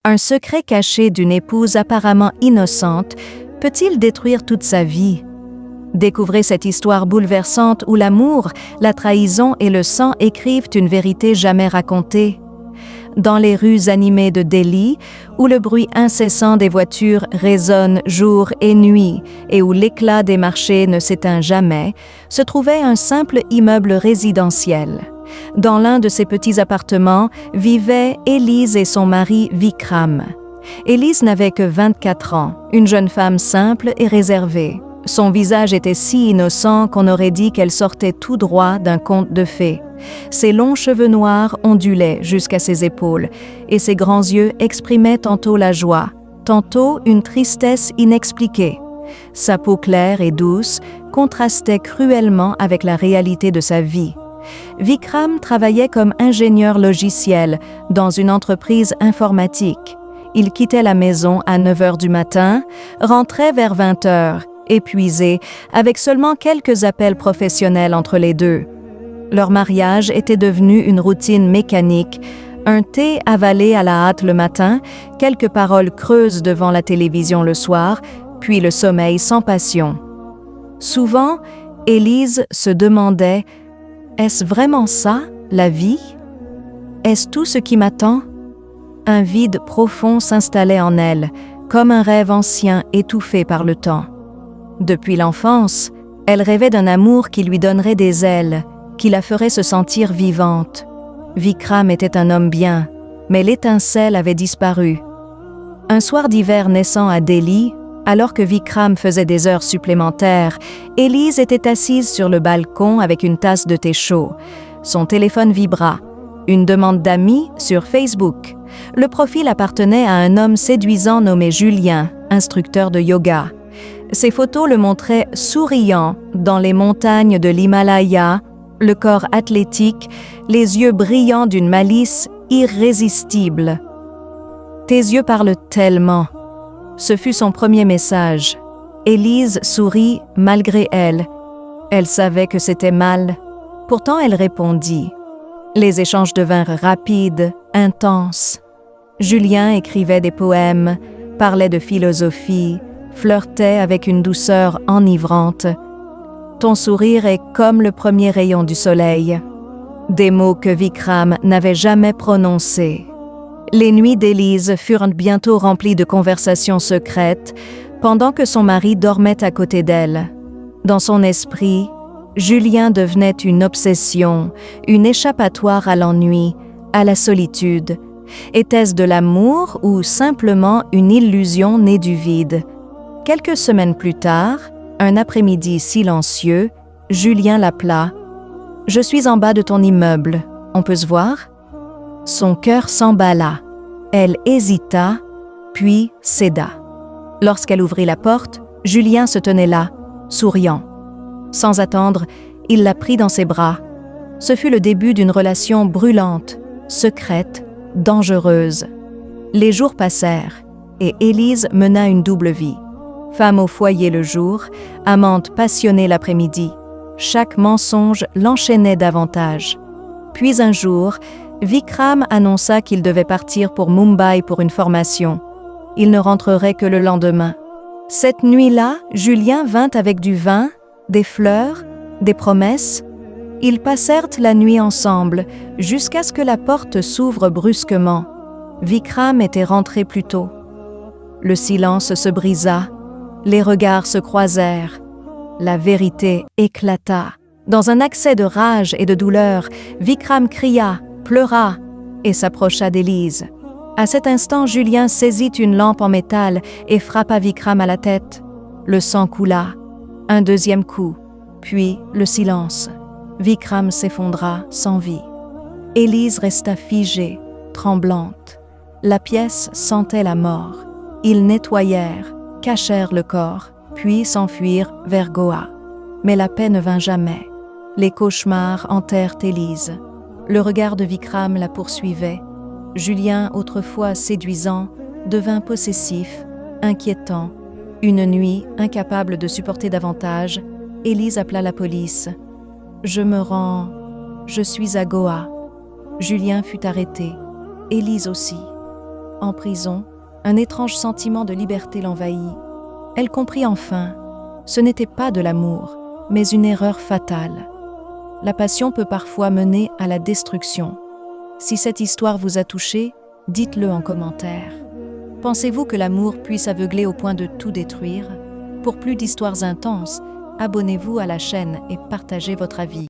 Un secret caché d'une épouse apparemment innocente peut-il détruire toute sa vie? Découvrez cette histoire bouleversante où l'amour, la trahison et le sang écrivent une vérité jamais racontée. Dans les rues animées de Delhi, où le bruit incessant des voitures résonne jour et nuit et où l'éclat des marchés ne s'éteint jamais, se trouvait un simple immeuble résidentiel. Dans l'un de ces petits appartements vivaient Élise et son mari Vikram. Élise n'avait que 24 ans, une jeune femme simple et réservée. Son visage était si innocent qu'on aurait dit qu'elle sortait tout droit d'un conte de fées. Ses longs cheveux noirs ondulaient jusqu'à ses épaules et ses grands yeux exprimaient tantôt la joie, tantôt une tristesse inexpliquée. Sa peau claire et douce contrastait cruellement avec la réalité de sa vie. Vikram travaillait comme ingénieur logiciel dans une entreprise informatique. Il quittait la maison à 9 heures du matin, rentrait vers 20 heures, épuisé, avec seulement quelques appels professionnels entre les deux. Leur mariage était devenu une routine mécanique, un thé avalé à la hâte le matin, quelques paroles creuses devant la télévision le soir, puis le sommeil sans passion. Souvent, Élise se demandait « Est-ce vraiment ça, la vie? Est-ce tout ce qui m'attend ?» Un vide profond s'installait en elle, comme un rêve ancien étouffé par le temps. Depuis l'enfance, elle rêvait d'un amour qui lui donnerait des ailes, qui la ferait se sentir vivante. Vikram était un homme bien, mais l'étincelle avait disparu. Un soir d'hiver naissant à Delhi, alors que Vikram faisait des heures supplémentaires, Élise était assise sur le balcon avec une tasse de thé chaud. Son téléphone vibra. Une demande d'amis sur Facebook. Le profil appartenait à un homme séduisant nommé Julien, instructeur de yoga. Ses photos le montraient souriant dans les montagnes de l'Himalaya, le corps athlétique, les yeux brillants d'une malice irrésistible. « Tes yeux parlent tellement !» Ce fut son premier message. Élise sourit malgré elle. Elle savait que c'était mal. Pourtant, elle répondit. Les échanges devinrent rapides, intenses. Julien écrivait des poèmes, parlait de philosophie, flirtait avec une douceur enivrante. Ton sourire est comme le premier rayon du soleil. Des mots que Vikram n'avait jamais prononcés. Les nuits d'Élise furent bientôt remplies de conversations secrètes, pendant que son mari dormait à côté d'elle. Dans son esprit, Julien devenait une obsession, une échappatoire à l'ennui, à la solitude. Était-ce de l'amour ou simplement une illusion née du vide? Quelques semaines plus tard, un après-midi silencieux, Julien l'appela. « Je suis en bas de ton immeuble, on peut se voir ?» Son cœur s'emballa. Elle hésita, puis céda. Lorsqu'elle ouvrit la porte, Julien se tenait là, souriant. Sans attendre, il la prit dans ses bras. Ce fut le début d'une relation brûlante, secrète, dangereuse. Les jours passèrent, et Élise mena une double vie. Femme au foyer le jour, amante passionnée l'après-midi. Chaque mensonge l'enchaînait davantage. Puis un jour, Vikram annonça qu'il devait partir pour Mumbai pour une formation. Il ne rentrerait que le lendemain. Cette nuit-là, Julien vint avec du vin, des fleurs, des promesses. Ils passèrent la nuit ensemble, jusqu'à ce que la porte s'ouvre brusquement. Vikram était rentré plus tôt. Le silence se brisa, les regards se croisèrent. La vérité éclata. Dans un accès de rage et de douleur, Vikram cria, pleura et s'approcha d'Élise. À cet instant, Julien saisit une lampe en métal et frappa Vikram à la tête. Le sang coula. Un deuxième coup, puis le silence. Vikram s'effondra sans vie. Élise resta figée, tremblante. La pièce sentait la mort. Ils nettoyèrent, cachèrent le corps, puis s'enfuirent vers Goa. Mais la paix ne vint jamais. Les cauchemars hantèrent Élise. Le regard de Vikram la poursuivait. Julien, autrefois séduisant, devint possessif, inquiétant. Une nuit, incapable de supporter davantage, Élise appela la police. « Je me rends. Je suis à Goa. » Julien fut arrêté. Élise aussi. En prison, un étrange sentiment de liberté l'envahit. Elle comprit enfin, ce n'était pas de l'amour, mais une erreur fatale. La passion peut parfois mener à la destruction. Si cette histoire vous a touché, dites-le en commentaire. Pensez-vous que l'amour puisse aveugler au point de tout détruire? Pour plus d'histoires intenses, abonnez-vous à la chaîne et partagez votre avis.